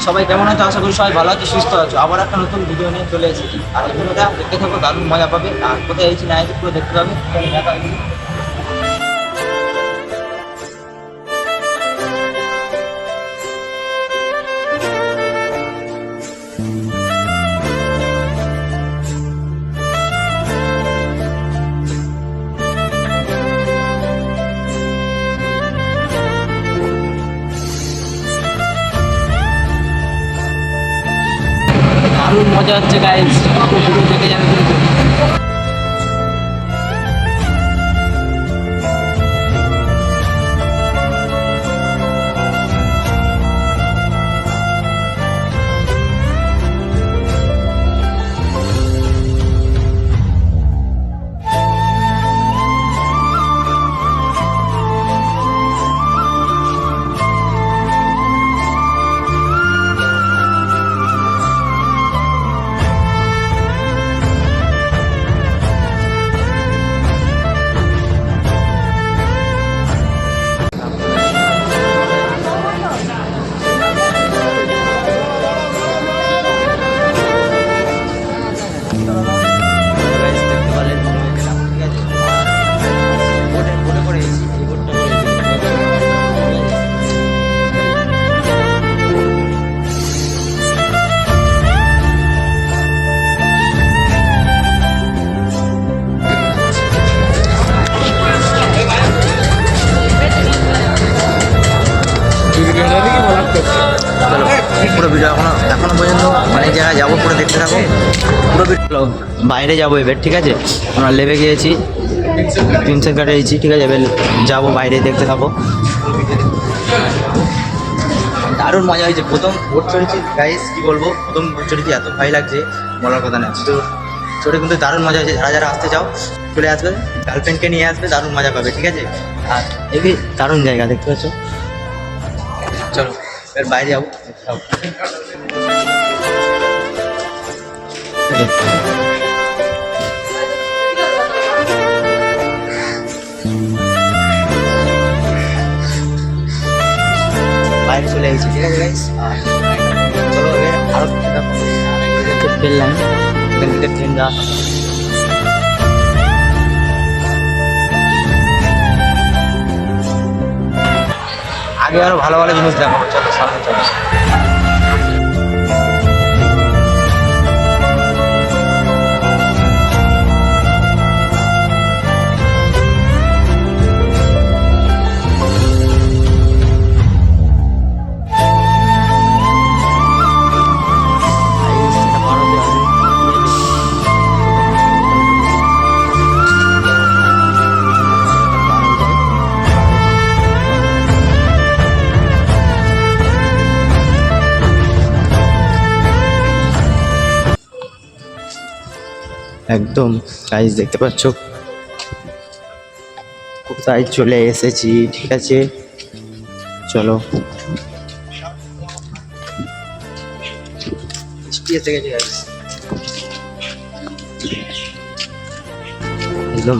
সবাই কেমন আছো? আশা করি সবাই ভালো আছে, সুস্থ আছো। আবার একটা নতুন ভিডিও নিয়ে চলে এসেছি। আর এই ভিডিওটা দেখতে থাকো, দারুণ মজা পাবে। আর কোথায় এসেছি না এসেছি পুরো দেখতে পাবে। দারুণ মজা হচ্ছে গাইস, ভিডিও দেখে যাবে কিন্তু। পুরো ভিডিও এখনো পর্যন্ত অনেক জায়গায় যাবো, পুরো দেখতে থাকো। পুরো ভিডিও বাইরে যাবো এবার, ঠিক আছে? আমরা লেবে গিয়েছি, প্রিন্সেস ঘাটে এসেছি, ঠিক আছে? এবার যাবো বাইরে, দেখতে থাকো। দারুণ মজা হয়েছে। প্রথম বোট চড়েছি গাইস, কি বলবো, প্রথম বোট চড়েছি, এত ভয় লাগছে বলার কথা না। তো চড়ে কিন্তু দারুণ মজা হয়েছে। যারা যারা আসতে চাও চলে আসবে, গার্লফ্রেন্ডকে নিয়ে আসবে, দারুণ মজা পাবে, ঠিক আছে? আর এই দারুণ জায়গা দেখতে পাচ্ছ। চলো এবার বাইরে যাবো, বাইরে চলে এসেছি, ঠিক আছে গাইস? চলো এবার আরো ফেললাম, এখান থেকে ট্রেন যাওয়া আগে আরো ভালো ভালো জিনিস দেখাবো। চলো সামনে চলো। একদম গাইস দেখতে পাচ্ছ কোথায় চলে এসেছি, ঠিক আছে? চলো এসে গেছে গাইস, একদম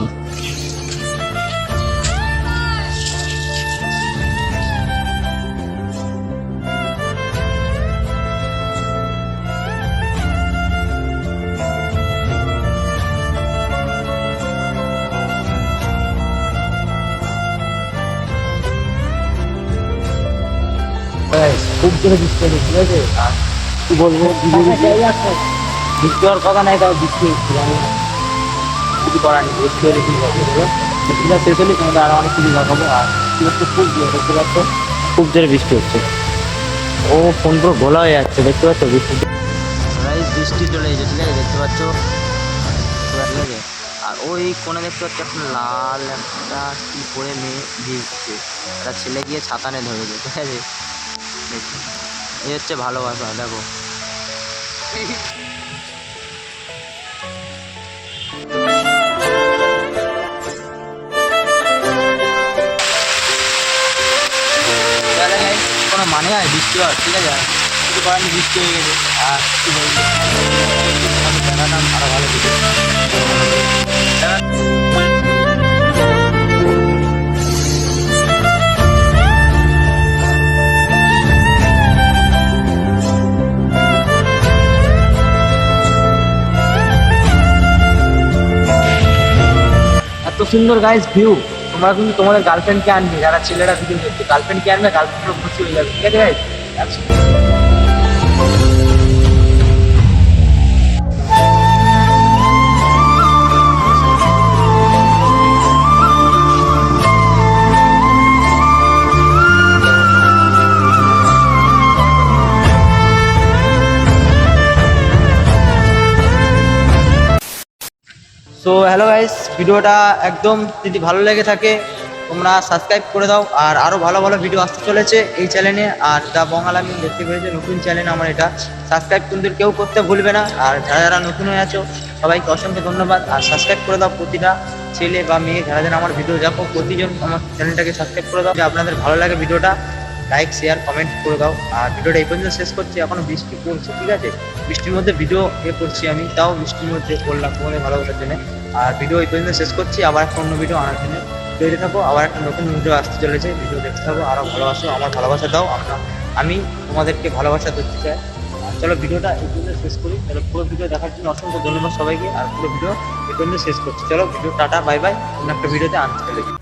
খুব জোরে বৃষ্টি হয়েছে, ঠিক আছে? আর কি বলবো, বৃষ্টি হওয়ার কথা নাই, তাও বৃষ্টি হচ্ছে, জানি কিছু করার নেই। বৃষ্টি হলে কি হবে, বৃষ্টিটা শেষ হলে তোমাদের আরো অনেক কিছু দেখাবো। আর কি হচ্ছে, খুব জোরে দেখতে পাচ্ছ, খুব জোরে বৃষ্টি হচ্ছে। ও ফোন পুরো গোলা হয়ে যাচ্ছে, দেখতে পাচ্ছ বৃষ্টি। বৃষ্টি চলে এসেছে, ঠিক আছে? দেখতে পাচ্ছ, ঠিক আছে? আর ওই কোণে দেখতে পাচ্ছ একটা লাল একটা কি করে মেয়ে ভিজছে, একটা ছেলে গিয়ে ছাতা নিয়ে ধরেছে, ঠিক আছে? এই হচ্ছে ভালোবাসা, দেখো। কোনো মানে হয় বৃষ্টি হয়, ঠিক আছে? কিছু করার নেই, বৃষ্টি হয়ে গেছে। আর কি বলবো, আরো ভালো কিছু সুন্দর গাইস ভিউ। তোমরা কিন্তু তোমাদের গার্লফ্রেন্ডকে আনবে, যারা ছেলেরা ভিডিও দেখছে গার্লফ্রেন্ডকে আনবে, গার্লফ্রেন্ডও খুশি হয়ে যাবে, ঠিক আছে গাইস? সো হ্যালো গাইস, ভিডিওটা একদম যদি ভালো লেগে থাকে তোমরা সাবস্ক্রাইব করে দাও। আর আরও ভালো ভালো ভিডিও আসতে চলেছে এই চ্যানেলে। আর দ্য বঙ্গালামি দেখতে পেয়েছে নতুন চ্যানেল আমার এটা, সাবস্ক্রাইব কিন্তু কেউ করতে ভুলবে না। আর যারা যারা নতুন হয়ে আছো সবাইকে অসংখ্য ধন্যবাদ। আর সাবস্ক্রাইব করে দাও, প্রতিটা ছেলে বা মেয়ে যারা যারা আমার ভিডিও দেখো প্রতিজন আমার চ্যানেলটাকে সাবস্ক্রাইব করে দাও। যে আপনাদের ভালো লাগে ভিডিওটা লাইক শেয়ার কমেন্ট করে দাও। আর ভিডিওটা এই পর্যন্ত শেষ করছি, এখনো বৃষ্টি পড়ছে, ঠিক আছে? বৃষ্টির মধ্যে ভিডিও করছি আমি, তাও বৃষ্টির মধ্যে করলাম তোমাদের ভালোবাসার জন্য। আর ভিডিও এই পর্যন্ত শেষ করছি, আবার একটা অন্য ভিডিও আনার জন্য তৈরি থাকো। আবার একটা নতুন ভিডিও আসতে চলেছে, ভিডিও দেখতে থাকো, আরও ভালোবাসো, আমার ভালোবাসা দাও, আমি তোমাদেরকে ভালোবাসা দিতে চাই। আর চলো ভিডিওটা এই পর্যন্ত শেষ করি। চলো পুরো ভিডিও দেখার জন্য অসংখ্য ধন্যবাদ সবাইকে। আর পুরো ভিডিও এই পর্যন্ত শেষ করছি। চলো ভিডিও টাটা বাই বাই, অন্য একটা ভিডিওতে আনতে চলেছি।